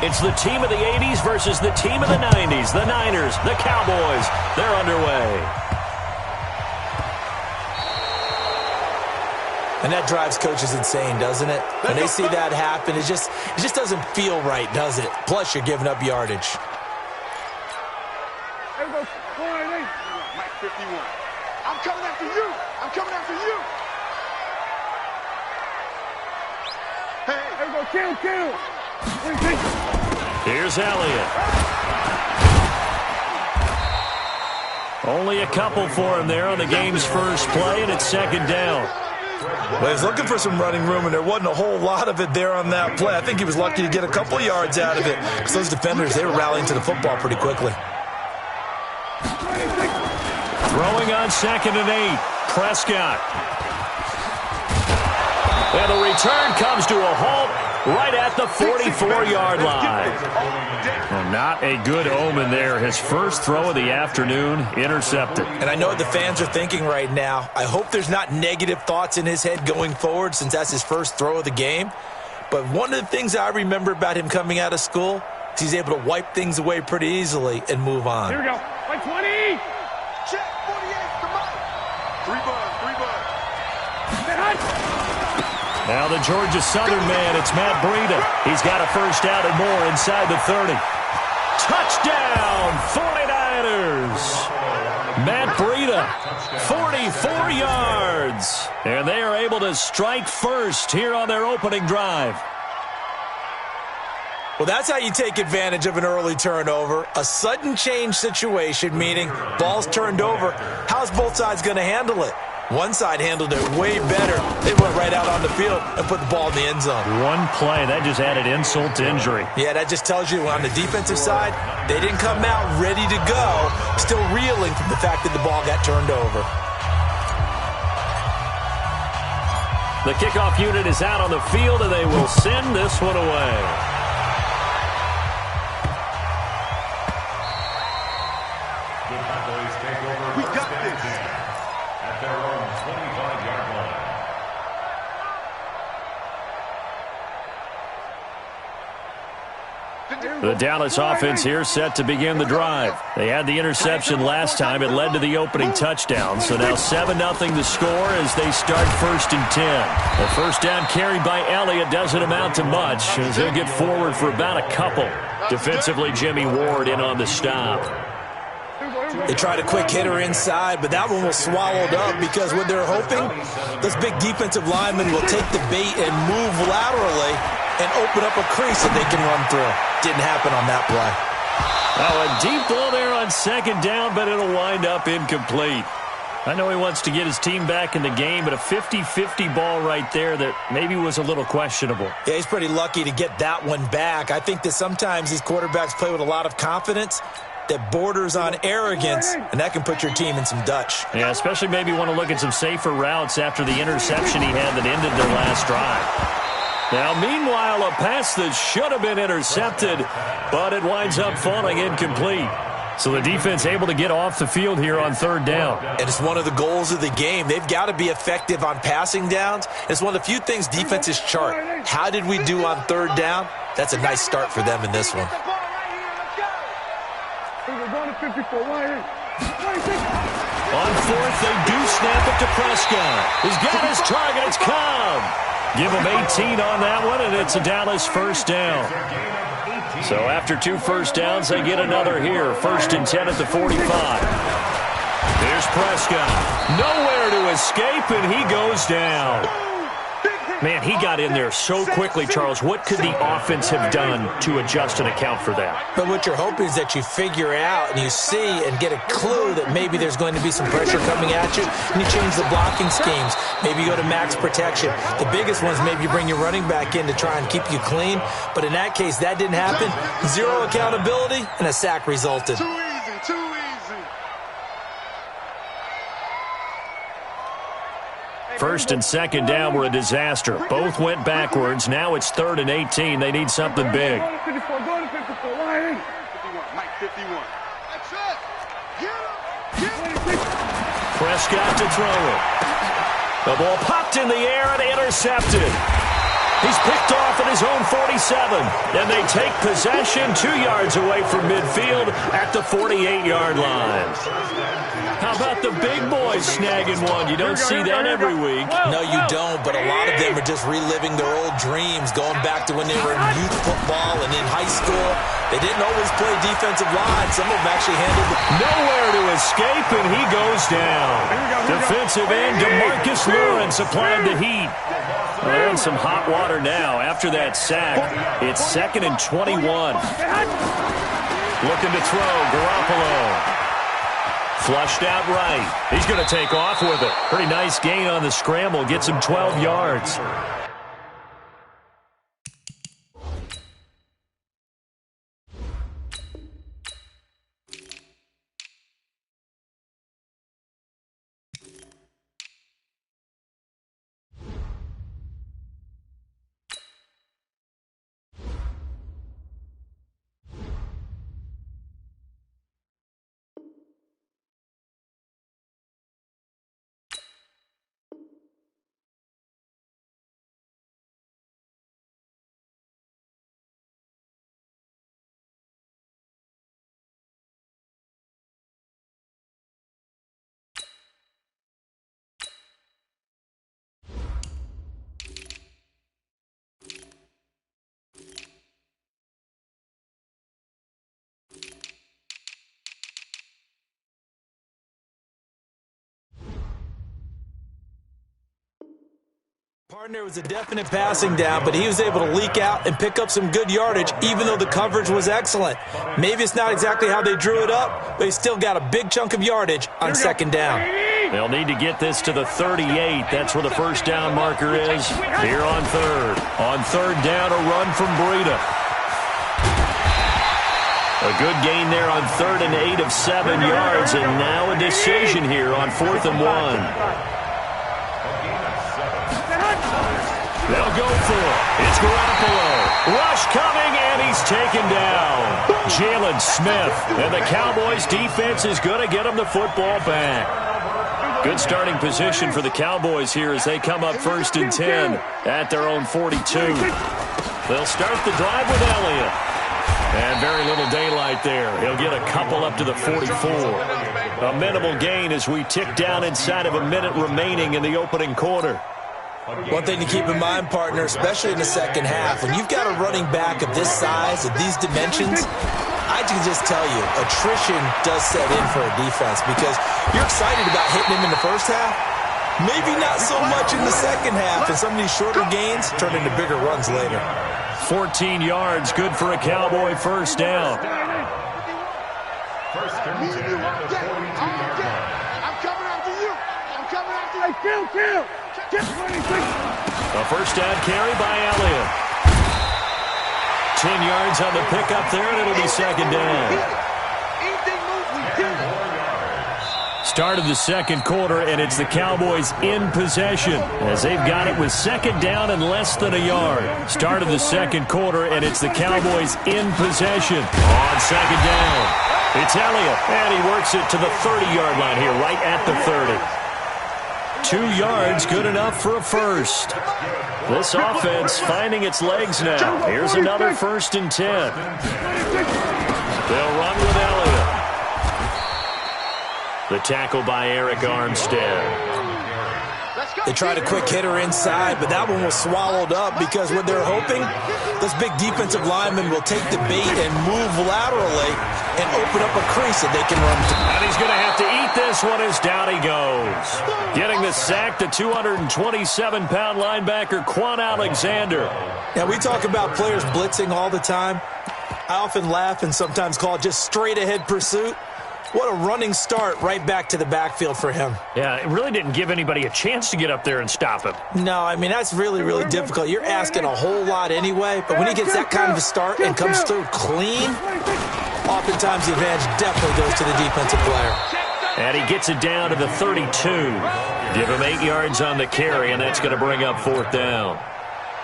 It's the team of the 80s versus the team of the 90s. The Niners, the Cowboys, they're underway. And that drives coaches insane, doesn't it? When they see that happen, it just doesn't feel right, does it? Plus, you're giving up yardage. Mike 51. I'm coming after you. I'm coming after you. Hey, there we go. Kill. Here's Elliott. Only a couple for him there on the game's first play, and it's second down. Well, he was looking for some running room, and there wasn't a whole lot of it there on that play. I think he was lucky to get a couple of yards out of it because those defenders, they were rallying to the football pretty quickly. Throwing on 2nd and 8. Prescott. And the return comes to a halt right at the 44-yard line. Well, not a good omen there. His first throw of the afternoon, intercepted. And I know what the fans are thinking right now. I hope there's not negative thoughts in his head going forward since that's his first throw of the game. But one of the things I remember about him coming out of school is he's able to wipe things away pretty easily and move on. Here we go. Like 20. Check 48. Come on. 3 bucks. Now the Georgia Southern man, it's Matt Breida. He's got a first down and more inside the 30. Touchdown, 49ers. Matt Breida, 44 yards. And they are able to strike first here on their opening drive. Well, that's how you take advantage of an early turnover. A sudden change situation, meaning ball's turned over. How's both sides going to handle it? One side handled it way better. They went right out on the field and put the ball in the end zone. One play, that just added insult to injury. Yeah, that just tells you on the defensive side, they didn't come out ready to go, still reeling from the fact that the ball got turned over. The kickoff unit is out on the field, and they will send this one away. We got this. At their own 25-yard line. The Dallas offense here set to begin the drive. They had the interception last time. It led to the opening touchdown. So now 7-0 the score as they start 1st and 10. The first down carried by Elliott doesn't amount to much as he'll get forward for about a couple. Defensively, Jimmy Ward in on the stop. They tried a quick hitter inside, but that one was swallowed up because what they're hoping, those big defensive linemen will take the bait and move laterally and open up a crease that they can run through. Didn't happen on that play. Oh, a deep ball there on 2nd down, but it'll wind up incomplete. I know he wants to get his team back in the game, but a 50-50 ball right there that maybe was a little questionable. Yeah, he's pretty lucky to get that one back. I think that sometimes these quarterbacks play with a lot of confidence that borders on arrogance, and that can put your team in some Dutch. Yeah, especially maybe want to look at some safer routes after the interception he had that ended their last drive. Now, meanwhile, a pass that should have been intercepted, but it winds up falling incomplete. So the defense able to get off the field here on 3rd down. And it's one of the goals of the game. They've got to be effective on passing downs. It's one of the few things defenses chart. How did we do on 3rd down? That's a nice start for them in this one. On 4th, they do snap it to Prescott. He's got his target. It's Cobb. Give him 18 on that one, and it's a Dallas first down. So after 2 first downs, they get another here. 1st and 10 at the 45. Here's Prescott. Nowhere to escape, and he goes down. Man, he got in there so quickly, Charles. What could the offense have done to adjust and account for that? But what you're hoping is that you figure out and you see and get a clue that maybe there's going to be some pressure coming at you, and you change the blocking schemes. Maybe you go to max protection. The biggest ones, maybe you bring your running back in to try and keep you clean. But in that case, that didn't happen. 0 accountability, and a sack resulted. Too easy, too easy. First and 2nd down were a disaster. Both went backwards. Now it's 3rd and 18. They need something big. Go to 54, Mike 51. That's it. Prescott to throw it. The ball popped in the air and intercepted. He's picked off at his own 47. And they take possession 2 yards away from midfield at the 48-yard line. How about the big boys snagging one? You don't see that every week. No, you don't, but a lot of them are just reliving their old dreams, going back to when they were in youth football and in high school. They didn't always play defensive line. Some of them actually handled it. Nowhere to escape, and he goes down. Defensive end DeMarcus Lawrence applied the heat. Well, they're in some hot water now after that sack. It's 2nd and 21. Looking to throw, Garoppolo. Flushed out right. He's going to take off with it. Pretty nice gain on the scramble. Gets him 12 yards. Partner was a definite passing down, but he was able to leak out and pick up some good yardage, even though the coverage was excellent. Maybe it's not exactly how they drew it up, but he still got a big chunk of yardage on 2nd down. They'll need to get this to the 38. That's where the first down marker is. Here on 3rd. On 3rd down, a run from Breida. A good gain there on 3rd and 8 of 7 yards, and now a decision here on 4th and 1. They'll go for it. It's Garoppolo. Rush coming, and he's taken down. Jalen Smith. And the Cowboys' defense is going to get him the football back. Good starting position for the Cowboys here as they come up 1st and 10 at their own 42. They'll start the drive with Elliott. And very little daylight there. He'll get a couple up to the 44. A minimal gain as we tick down inside of a minute remaining in the opening quarter. One thing to keep in mind, partner, especially in the second half, when you've got a running back of this size, of these dimensions, I can just tell you, attrition does set in for a defense because you're excited about hitting him in the first half. Maybe not so much in the second half, and some of these shorter gains turn into bigger runs later. 14 yards, good for a Cowboy first down. First and 10 at the 42-yard line. I'm coming after you. I'm coming after you. Kill. A first down carry by Elliott. 10 yards on the pickup there, and it'll be 2nd down. Start of the second quarter, and it's the Cowboys in possession as they've got it with 2nd down and less than a yard. Start of the second quarter, and it's the Cowboys in possession on 2nd down. It's Elliott, and he works it to the 30-yard line here, right at the 30. 2 yards, good enough for a first. This offense finding its legs now. Here's another 1st and 10. They'll run with Elliott. The tackle by Eric Armstead. They tried a quick hitter inside, but that one was swallowed up because what they're hoping, those big defensive linemen will take the bait and move laterally and open up a crease that they can run to. And he's going to have to eat this one as down he goes. Getting the sack, the 227-pound linebacker, Quan Alexander. Now, we talk about players blitzing all the time. I often laugh and sometimes call it just straight-ahead pursuit. What a running start right back to the backfield for him. Yeah, it really didn't give anybody a chance to get up there and stop him. No, I mean, that's really, really difficult. You're asking a whole lot anyway, but when he gets that kind of a start and comes through clean, oftentimes the advantage definitely goes to the defensive player. And he gets it down to the 32. Give him 8 yards on the carry, and that's going to bring up 4th down.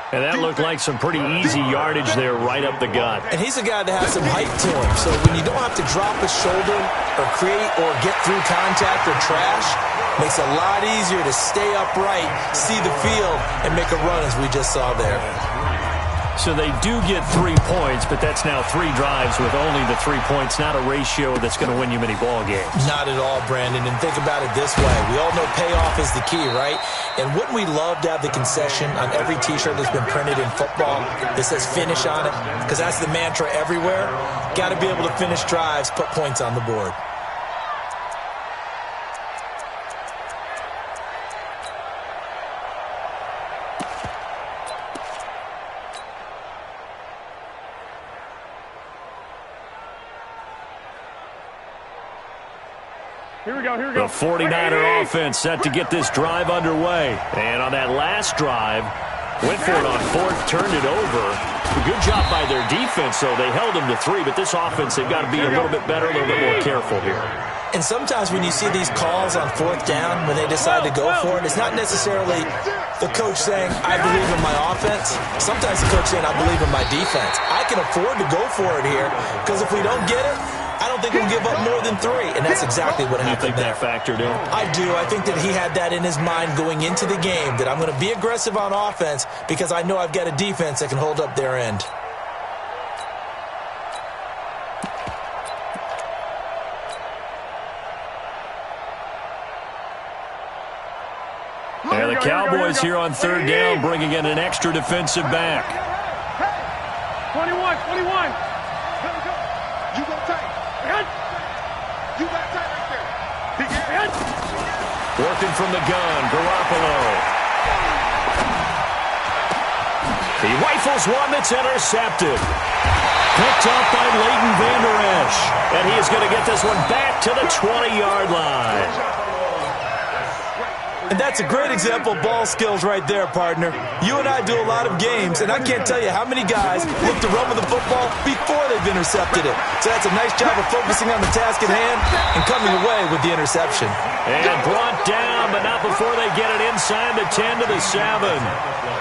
And that looked like some pretty easy yardage there right up the gut. And he's a guy that has some height to him. So when you don't have to drop his shoulder or create or get through contact or trash, Makes it a lot easier to stay upright, see the field, and make a run as we just saw there. So they do get 3 points, but that's now 3 drives with only the 3 points, not a ratio that's going to win you many ball games. Not at all, Brandon. And think about it this way. We all know payoff is the key, right? And wouldn't we love to have the concession on every T-shirt that's been printed in football that says finish on it? Because that's the mantra everywhere. Got to be able to finish drives, put points on the board. Here we go, here we go. The 49er offense set to get this drive underway. And on that last drive, went for it on fourth, turned it over. Good job by their defense, though. They held them to 3, but this offense, they've got to be a little bit better, a little bit more careful here. And sometimes when you see these calls on fourth down, when they decide to go for it, it's not necessarily the coach saying, I believe in my offense. Sometimes the coach saying, I believe in my defense. I can afford to go for it here, because if we don't get it, I don't think we'll give up more than 3, and that's exactly what happened there. You think that factored in? I do. I think that he had that in his mind going into the game, that I'm going to be aggressive on offense because I know I've got a defense that can hold up their end. And the Cowboys here on third down, bringing in an extra defensive back. 21. You go tight. You got tight right there. Working from the gun, Garoppolo. He rifles one that's intercepted. Picked off by Leighton Vander Esch. And he is going to get this one back to the 20-yard line. And that's a great example of ball skills right there, partner. You and I do a lot of games, and I can't tell you how many guys look to run with the football before they've intercepted it. So that's a nice job of focusing on the task at hand and coming away with the interception. And brought down, but not before they get it inside the 10 to the 7.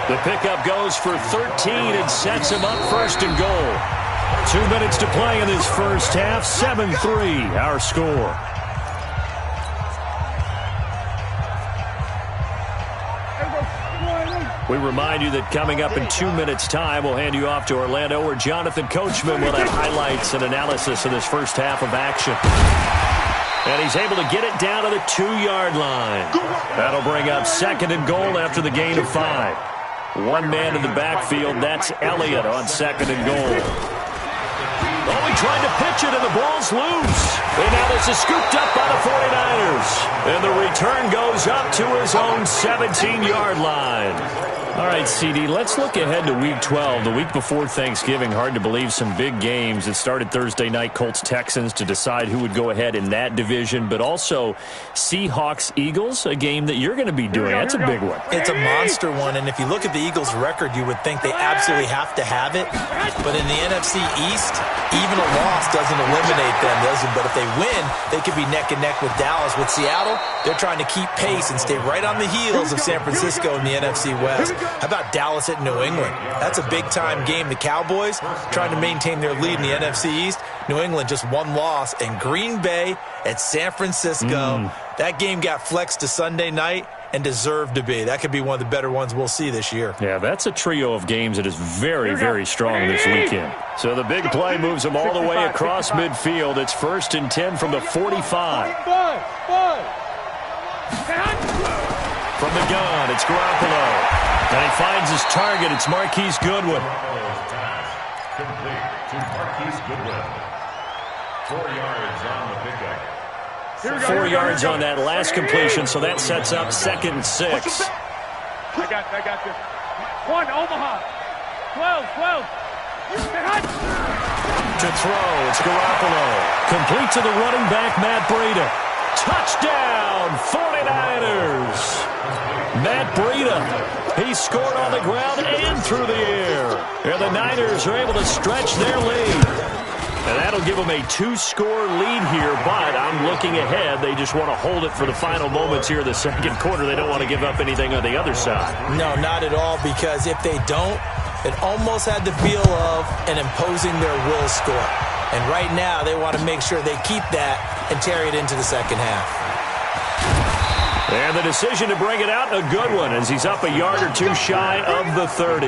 The pickup goes for 13 and sets him up first and goal. 2 minutes to play in this first half, 7-3 our score. We remind you that coming up in 2 minutes' time, we'll hand you off to Orlando, where Jonathan Coachman will have highlights and analysis of this first half of action. And he's able to get it down to the 2-yard line. That'll bring up second and goal after the gain of 5. One man in the backfield, that's Elliott on second and goal. Oh, he tried to pitch it, and the ball's loose. And now this is scooped up by the 49ers. And the return goes up to his own 17-yard line. All right, CD, let's look ahead to Week 12, the week before Thanksgiving. Hard to believe some big games. It started Thursday night, Colts-Texans, to decide who would go ahead in that division, but also Seahawks-Eagles, a game that you're going to be doing. That's a big one. It's a monster one, and if you look at the Eagles' record, you would think they absolutely have to have it. But in the NFC East, even a loss doesn't eliminate them, does it? But if they win, they could be neck and neck with Dallas. With Seattle, they're trying to keep pace and stay right on the heels of San Francisco in the NFC West. How about Dallas at New England? That's a big-time game. The Cowboys trying to maintain their lead in the NFC East. New England just one loss. And Green Bay at San Francisco. That game got flexed to Sunday night and deserved to be. That could be one of the better ones we'll see this year. Yeah, that's a trio of games that is very, very strong this weekend. So the big play moves them all the way across midfield. It's 1st and 10 from the 45. From the gun, it's Garoppolo. And he finds his target. It's Marquise Goodwin. Complete to Marquise Goodwin. 4 yards on the pickup. 4 yards on that last completion, so that sets up 2nd and 6. I got this. 1, Omaha. 12. To throw, it's Garoppolo. Complete to the running back, Matt Breida. Touchdown, 49ers. Matt Breida, he scored on the ground and through the air. And the Niners are able to stretch their lead. And that'll give them a 2-score lead here, but I'm looking ahead. They just want to hold it for the final moments here in the second quarter. They don't want to give up anything on the other side. No, not at all, because if they don't, it almost had the feel of an imposing their will score. And right now, they want to make sure they keep that and carry it into the second half. And the decision to bring it out, a good one, as he's up a yard or two shy of the 30.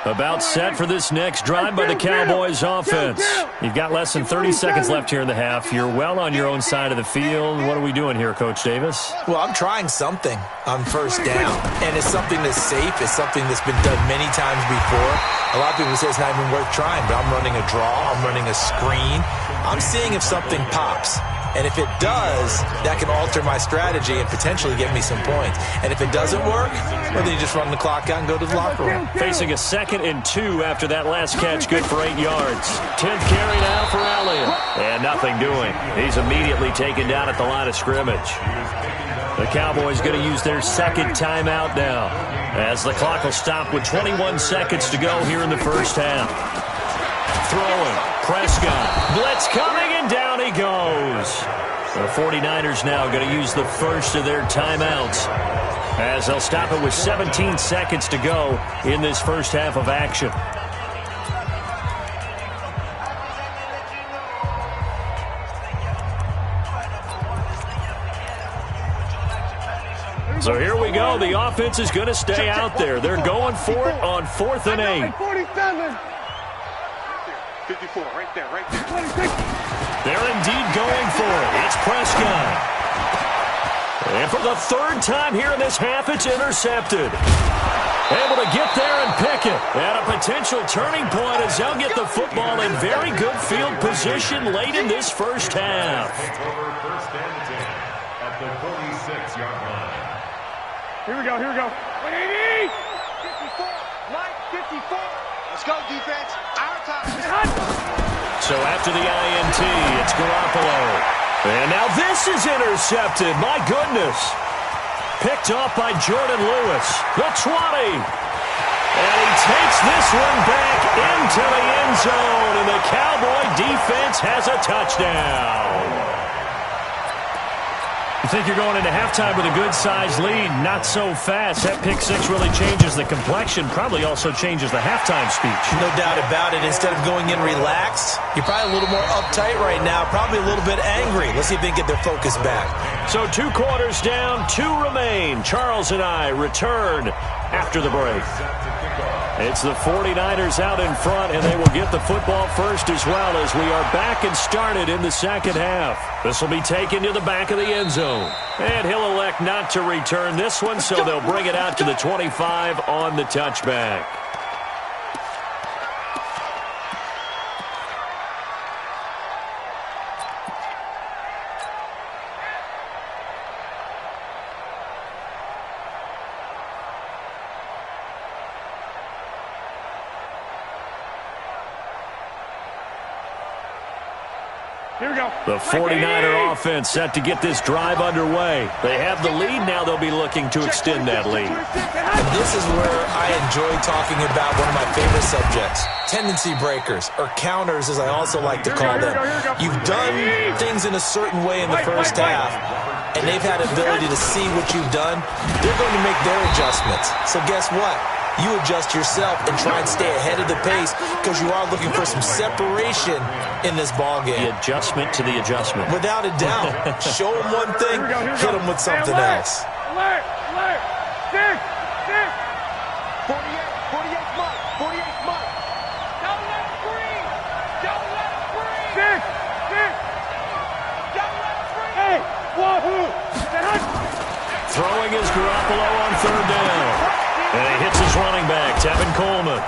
About set for this next drive by the Cowboys offense. You've got less than 30 seconds left here in the half. You're well on your own side of the field. What are we doing here, Coach Davis? Well, I'm trying something on first down, and it's something that's safe. It's something that's been done many times before. A lot of people say it's not even worth trying, but I'm running a draw. I'm running a screen. I'm seeing if something pops. And if it does, that can alter my strategy and potentially get me some points. And if it doesn't work, well, then you just run the clock out and go to the locker room. Facing a 2nd and 2 after that last catch, good for 8 yards. 10th carry now for Elliott. And nothing doing. He's immediately taken down at the line of scrimmage. The Cowboys going to use their 2nd timeout now, as the clock will stop with 21 seconds to go here in the first half. Throwing. Prescott. Blitz coming, and down he goes. The 49ers now going to use the first of their timeouts, as they'll stop it with 17 seconds to go in this first half of action. So here we go. The offense is going to stay out there. They're going for it on 4th and 8. 47. 54, right there, right there. 26. They're indeed going for it. It's Prescott. And for the 3rd time here in this half, it's intercepted. Able to get there and pick it. And a potential turning point as they'll get the football in very good field position late in this first half. First and 10 at the 46-yard line. Here we go, here we go. 180. 54, Mike, 54. Let's go, defense. Our time. So after the INT, it's Garoppolo. And now this is intercepted. My goodness. Picked off by Jordan Lewis. The 20. And he takes this one back into the end zone. And the Cowboy defense has a touchdown. You think you're going into halftime with a good-sized lead. Not so fast. That pick six really changes the complexion. Probably also changes the halftime speech. No doubt about it. Instead of going in relaxed, you're probably a little more uptight right now. Probably a little bit angry. Let's see if they can get their focus back. So 2 quarters down, 2 remain. Charles and I return after the break. It's the 49ers out in front, and they will get the football first as well, as we are back and started in the second half. This will be taken to the back of the end zone. And he'll elect not to return this one, so they'll bring it out to the 25 on the touchback. Here we go. The 49er offense set to get this drive underway. They have the lead. Now they'll be looking to extend that lead. And this is where I enjoy talking about one of my favorite subjects, tendency breakers, or counters as I also like to call them. You've done things in a certain way in the first half, and they've had ability to see what you've done. They're going to make their adjustments. So guess what? You adjust yourself and try and stay ahead of the pace, because you are looking for some separation in this ball game. The adjustment to the adjustment. Without a doubt. Show them one thing, hit them with something else. Alert, alert. 6, 6. 48, Mike. 48, Mike. Don't let it breathe. Don't let it breathe. 6, 6. Don't let it breathe. Hey, wahoo. Throwing is Garoppolo on 3rd down. And he hits his running back, Tevin Coleman.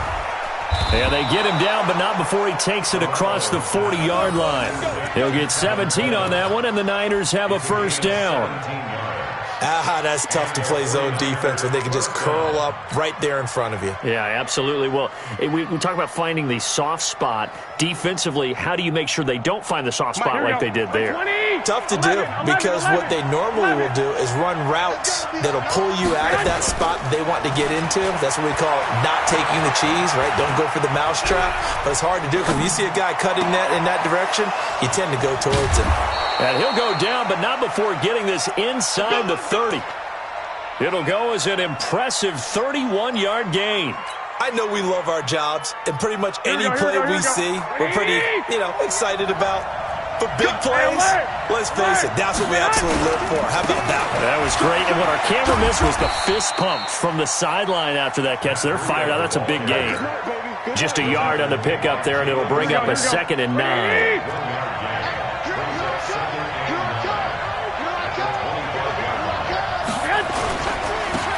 And they get him down, but not before he takes it across the 40-yard line. He'll get 17 on that one, and the Niners have a first down. That's tough to play zone defense when they can just curl up right there in front of you. Yeah, absolutely. Well, we talk about finding the soft spot. Defensively, how do you make sure they don't find the soft spot like they did there? Tough to do, because what they normally will do is run routes that'll pull you out of that spot they want to get into. That's what we call not taking the cheese, right? Don't go for the mousetrap. But it's hard to do, because when you see a guy cutting that in that direction, you tend to go towards him. And he'll go down, but not before getting this inside the 30. It'll go as an impressive 31-yard gain. I know we love our jobs, and pretty much any play we see, we're pretty, excited about. But big plays, let's face it, that's what we absolutely live for. How about that one? That was great. And what our camera missed was the fist pump from the sideline after that catch. They're fired out. That's a big game. Just a yard on the pickup there, and it'll bring up a 2nd and 9.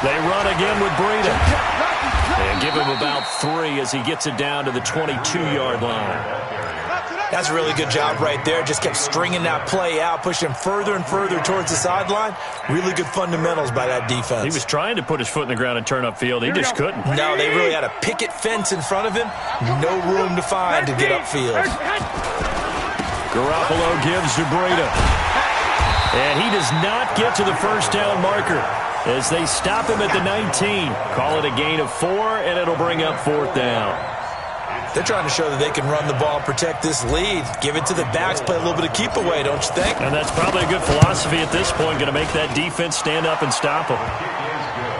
They run again with Breida. And give him about 3 as he gets it down to the 22-yard line. That's a really good job right there. Just kept stringing that play out, pushing him further and further towards the sideline. Really good fundamentals by that defense. He was trying to put his foot in the ground and turn upfield. He just couldn't. No, they really had a picket fence in front of him. No room to find to get upfield. Garoppolo gives to Breida. And he does not get to the first down marker as they stop him at the 19. Call it a gain of 4, and it'll bring up 4th down. They're trying to show that they can run the ball and protect this lead. Give it to the backs, play a little bit of keep away, don't you think? And that's probably a good philosophy at this point, going to make that defense stand up and stop them.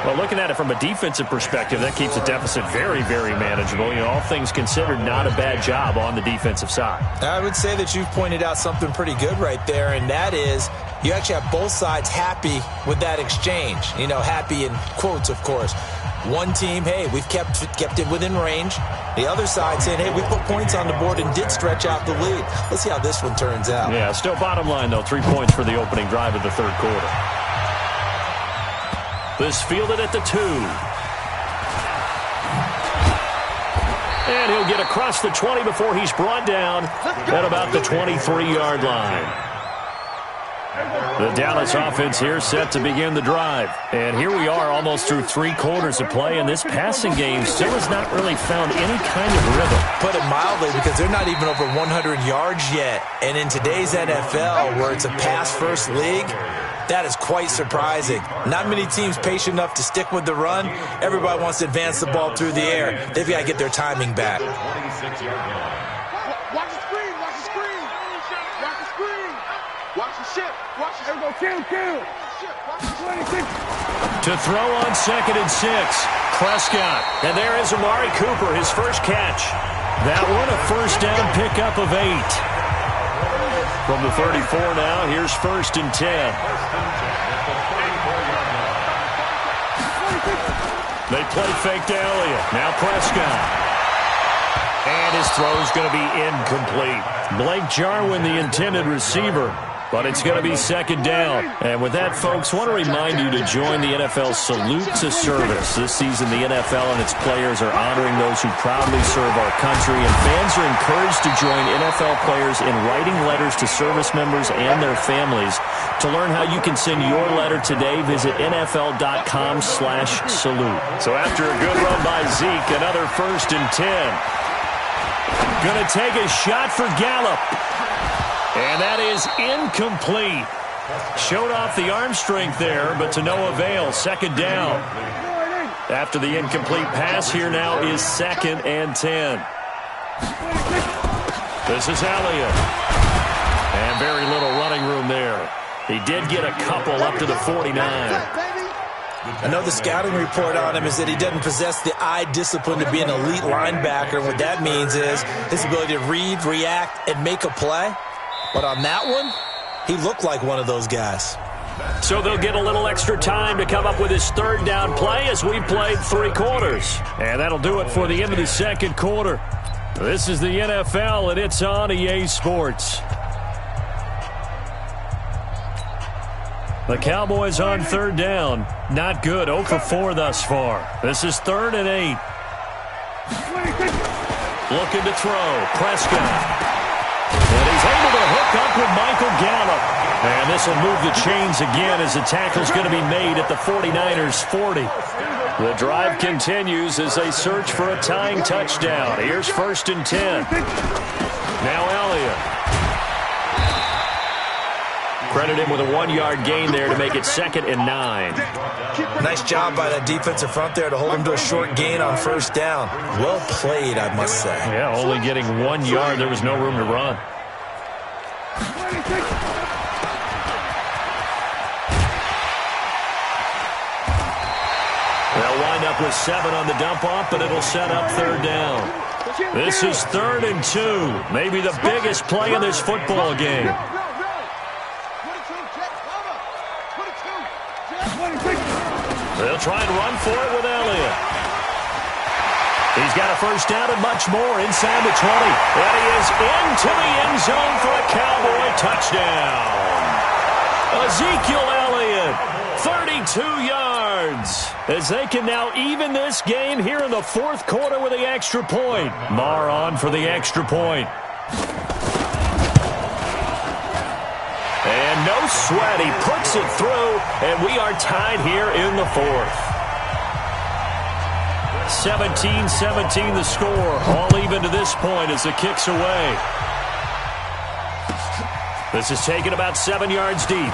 Well, looking at it from a defensive perspective, that keeps the deficit very, very manageable. All things considered, not a bad job on the defensive side. I would say that you've pointed out something pretty good right there, and that is you actually have both sides happy with that exchange. Happy in quotes, of course. One team, hey, we've kept it within range. The other side saying, hey, we put points on the board and did stretch out the lead. Let's see how this one turns out. Yeah, still bottom line, though, 3 points for the opening drive of the 3rd quarter. This fielded at the 2. And he'll get across the 20 before he's brought down at about the 23-yard line. The Dallas offense here set to begin the drive. And here we are almost through 3 quarters of play, and this passing game still has not really found any kind of rhythm. Put it mildly, because they're not even over 100 yards yet. And in today's NFL, where it's a pass-first league, that is quite surprising. Not many teams patient enough to stick with the run. Everybody wants to advance the ball through the air. They've got to get their timing back. Watch the screen, watch the screen. Watch the screen. Watch the ship. Watch the ship. Go kill. To throw on 2nd and 6. Prescott. And there is Amari Cooper, his first catch. That one a first down pickup of 8. From the 34 now, here's 1st and 10. They play fake to Elliott. Now Prescott. And his throw's going to be incomplete. Blake Jarwin, the intended receiver. But it's going to be 2nd down. And with that, folks, I want to remind you to join the NFL Salute to Service. This season, the NFL and its players are honoring those who proudly serve our country. And fans are encouraged to join NFL players in writing letters to service members and their families. To learn how you can send your letter today, visit NFL.com/salute. So after a good run by Zeke, another 1st and 10. Going to take a shot for Gallup. And that is incomplete. Showed off the arm strength there, but to no avail. 2nd down. After the incomplete pass, here now is 2nd and 10. This is Elliott. And very little running room there. He did get a couple up to the 49. I know the scouting report on him is that he doesn't possess the eye discipline to be an elite linebacker. What that means is his ability to read, react, and make a play. But on that one, he looked like one of those guys. So they'll get a little extra time to come up with his 3rd down play as we played 3 quarters. And that'll do it for the end of the 2nd quarter. This is the NFL, and it's on EA Sports. The Cowboys on 3rd down. Not good. 0 for 4 thus far. This is 3rd and 8. Looking to throw. Prescott. And he's able to hook up with Michael Gallup. And this will move the chains again as the tackle's going to be made at the 49ers' 40. The drive continues as they search for a tying touchdown. Here's 1st and 10. Now Elliott. Credit him with a 1-yard gain there to make it 2nd and 9. Nice job by that defensive front there to hold him to a short gain on 1st down. Well played, I must say. Yeah, only getting 1 yard. There was no room to run. They'll wind up with 7 on the dump-off, but it'll set up third down. This is 3rd and 2, maybe the biggest play in this football game. They'll try and run for it with Elliott. He's got a first down and much more inside the 20. And he is into the end zone for a Cowboy touchdown. Ezekiel Elliott, 32 yards. As they can now even this game here in the 4th quarter with the extra point. Marr on for the extra point. And no sweat, he puts it through, and we are tied here in the 4th. 17-17 the score, all even to this point as the kick's away. This is taken about 7 yards deep.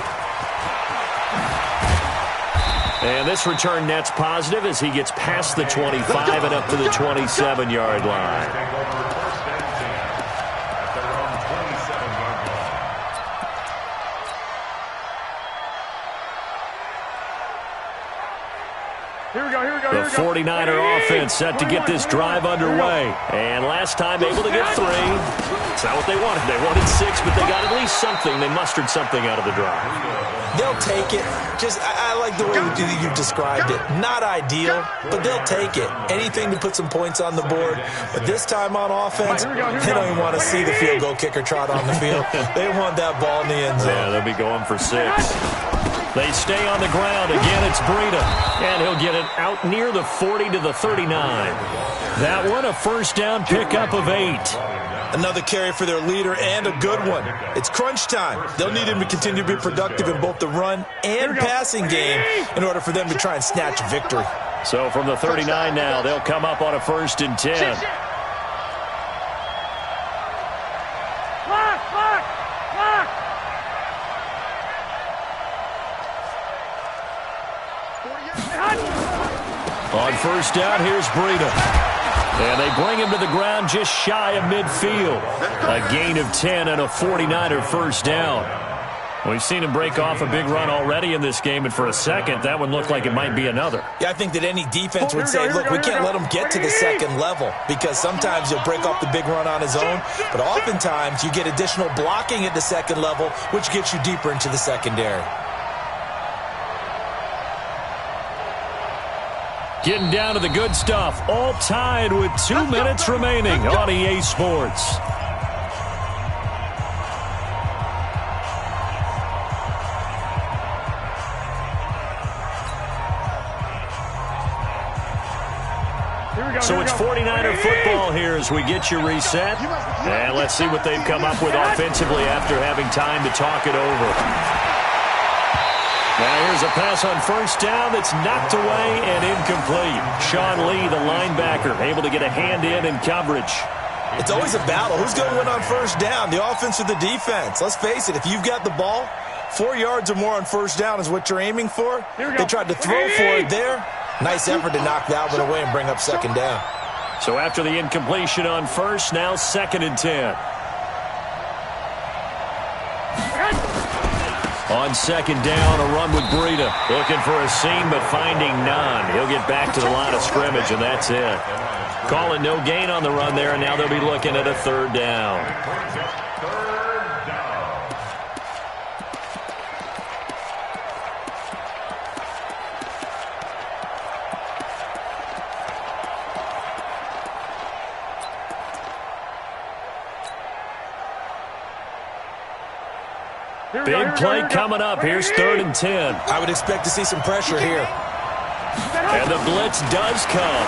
And this return net's positive as he gets past the 25 and up to the 27-yard line. The 49er offense set to get this drive underway. And last time able to get 3. It's not what they wanted. They wanted 6, but they got at least something. They mustered something out of the drive. They'll take it. I like the way you've described it. Not ideal, but they'll take it. Anything to put some points on the board. But this time on offense, they don't even want to see the field goal kicker trot on the field. They want that ball in the end zone. Yeah, they'll be going for 6. They stay on the ground. Again, it's Breida. And he'll get it out near the 40 to the 39. That one, a first down pickup of 8. Another carry for their leader and a good one. It's crunch time. They'll need him to continue to be productive in both the run and passing game in order for them to try and snatch a victory. So from the 39 now, they'll come up on a 1st and 10. On first down, here's Breida. And they bring him to the ground just shy of midfield. A gain of 10 and a 49er first down. We've seen him break off a big run already in this game, and for a second, that one looked like it might be another. Yeah, I think that any defense would say, look, we can't let him get to the second level because sometimes he'll break off the big run on his own, but oftentimes you get additional blocking at the second level, which gets you deeper into the secondary. Getting down to the good stuff, all tied with 2 minutes remaining on EA Sports. So it's 49er football here as we get you reset. And let's see what they've come up with offensively after having time to talk it over. Now here's a pass on first down that's knocked away and incomplete. Sean Lee, the linebacker, able to get a hand in coverage. It's always a battle. Who's going to win on first down, the offense or the defense? Let's face it, if you've got the ball, 4 yards or more on first down is what you're aiming for. They tried to throw for it there. Nice effort to knock that one away and bring up second down. So after the incompletion on first, now 2nd and 10. On 2nd down, a run with Breida. Looking for a seam, but finding none. He'll get back to the line of scrimmage, and that's it. Calling no gain on the run there, and now they'll be looking at a 3rd down. Big play coming up. Here's 3rd and 10. I would expect to see some pressure here. And the blitz does come.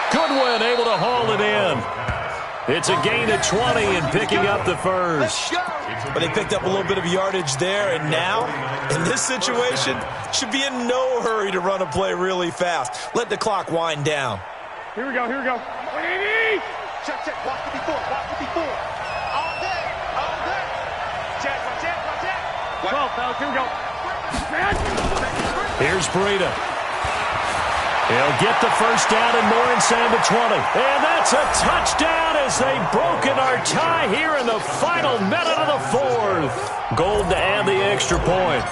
Goodwin able to haul it in. It's a gain of 20 and picking up the first. But they picked up a little bit of yardage there, and now, in this situation, should be in no hurry to run a play really fast. Let the clock wind down. Here we go, here we go. Check, check, watch the before, watch the before. All day, all day. Check, check, check. 12, fellas, here we go. Here's Breida. He'll get the first down and more inside the 20. And that's a touchdown as they've broken our tie here in the final minute of the 4th. Gold to add the extra point.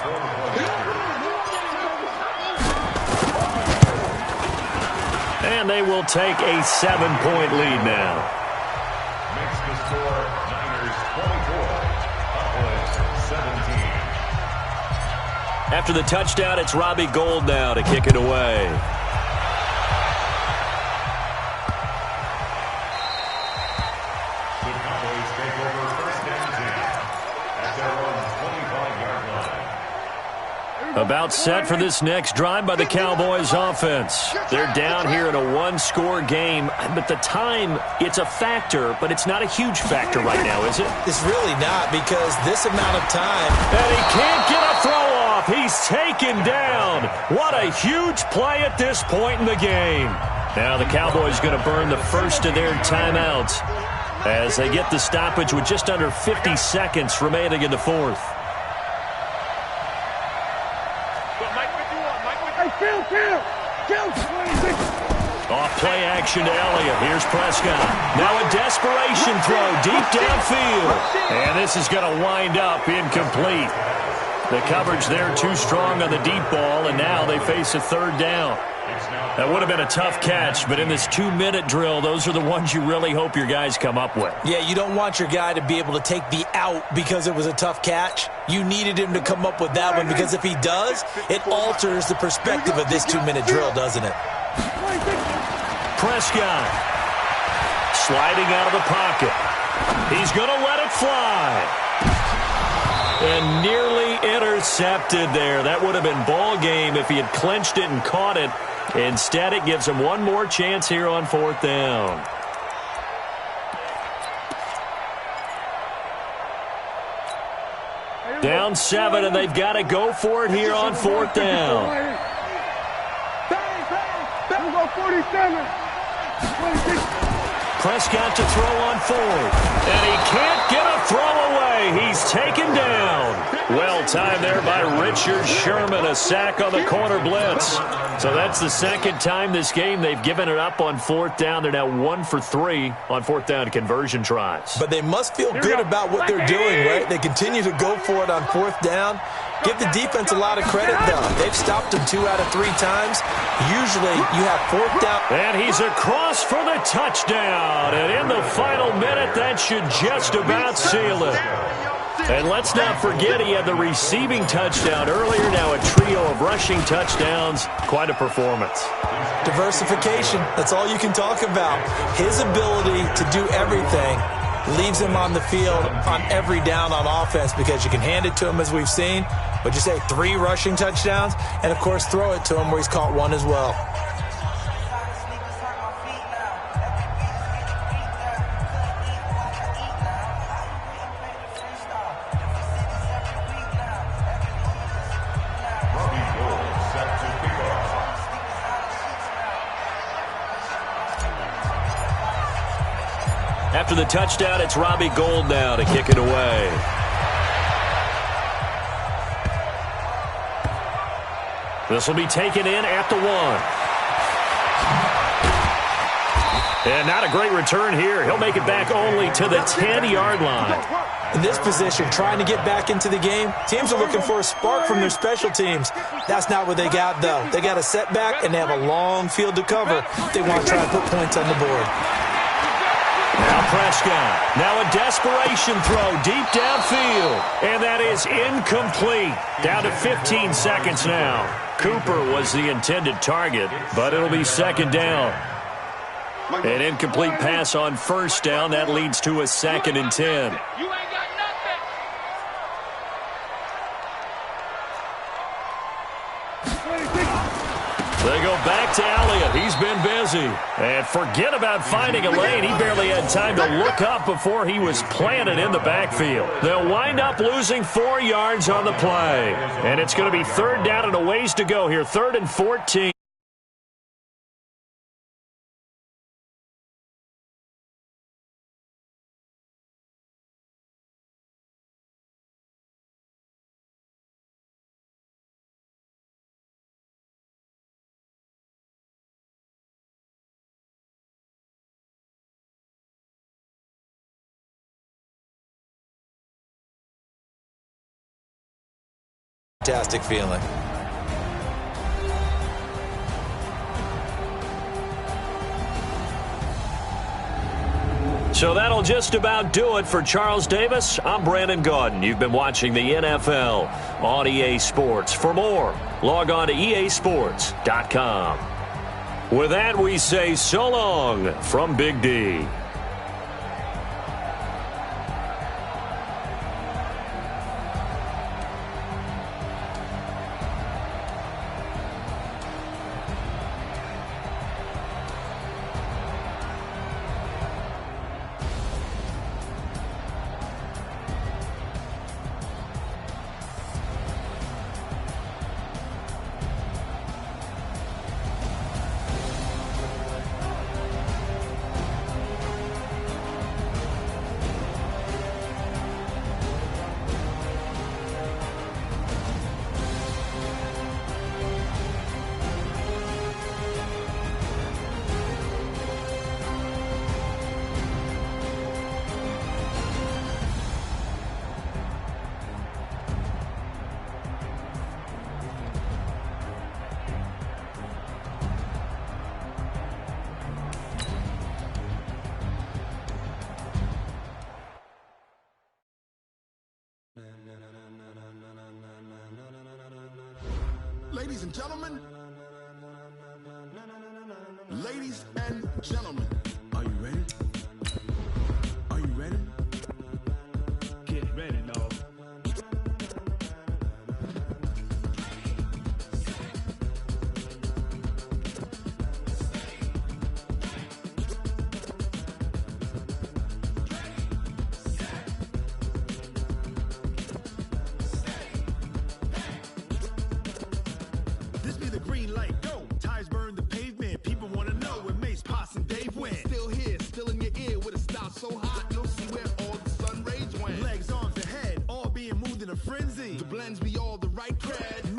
they will take a 7-point lead now. Makes the score Niners 24, Cowboys 17. After the touchdown, it's Robbie Gould now to kick it away. The Cowboys take over first and 10 at their own 25-yard line. About set for this next drive by the Cowboys offense. They're down here in a one-score game, but the time, it's a factor, but it's not a huge factor right now, is it? It's really not, because this amount of time. And he can't get a throw off. He's taken down. What a huge play at this point in the game. Now the Cowboys going to burn the first of their timeouts as they get the stoppage with just under 50 seconds remaining in the fourth. Off play action to Elliott. Here's Prescott. Now a desperation throw deep downfield. And this is going to wind up incomplete. The coverage there too strong on the deep ball, and now they face a third down. That would have been a tough catch, but in this 2-minute drill, those are the ones you really hope your guys come up with. Yeah, you don't want your guy to be able to take the out because it was a tough catch. You needed him to come up with that one, because if he does, it alters the perspective of this 2-minute drill, doesn't it? Prescott sliding out of the pocket. He's going to let it fly. And nearly intercepted there. That would have been ball game if he had clinched it and caught it. Instead, it gives him one more chance here on fourth down. Down 7, and they've got to go for it here on fourth down. Prescott to throw on fourth. And he can't get a throw away. He's taken down. Well timed there by Richard Sherman. A sack on the corner blitz. So that's the second time this game they've given it up on fourth down. They're now 1 for 3 on fourth down conversion tries. But they must feel good about what they're doing, right? They continue to go for it on fourth down. Give the defense a lot of credit, though. They've stopped him 2 out of 3 times. Usually, you have fourth down. And he's across for the touchdown. And in the final minute, that should just about seal it. And let's not forget he had the receiving touchdown earlier. Now a trio of rushing touchdowns. Quite a performance. Diversification. That's all you can talk about. His ability to do everything leaves him on the field on every down on offense, because you can hand it to him, as we've seen. But you say 3 rushing touchdowns, and, of course, throw it to him where he's caught 1 as well. After the touchdown, it's Robbie Gould now to kick it away. This will be taken in at the 1. And not a great return here. He'll make it back only to the 10-yard line. In this position, trying to get back into the game, teams are looking for a spark from their special teams. That's not what they got, though. They got a setback, and they have a long field to cover. They want to try and put points on the board. Now Prescott. Now a desperation throw deep downfield. And that is incomplete. Down to 15 seconds now. Cooper was the intended target, but it'll be second down. An incomplete pass on first down. That leads to a 2nd and 10. They go back to Elliott. He's been busy. And forget about finding a lane. He barely had time to look up before he was planted in the backfield. They'll wind up losing 4 yards on the play. And it's going to be third down and a ways to go here. 3rd and 14. Fantastic feeling. So that'll just about do it for Charles Davis. I'm Brandon Gaudin. You've been watching the NFL on EA Sports. For more, log on to easports.com. With that, we say so long from Big D. Ladies and gentlemen, are you ready? Are you ready? Get ready, dog. This be the green light, go. Tires burn the pavement. People want to know where Mace, Poss, and Dave went. Still here, still in your ear with a style so hot, you'll see where all the sun rays went. Legs, arms, and head, all being moved in a frenzy. The blends be all the right cred.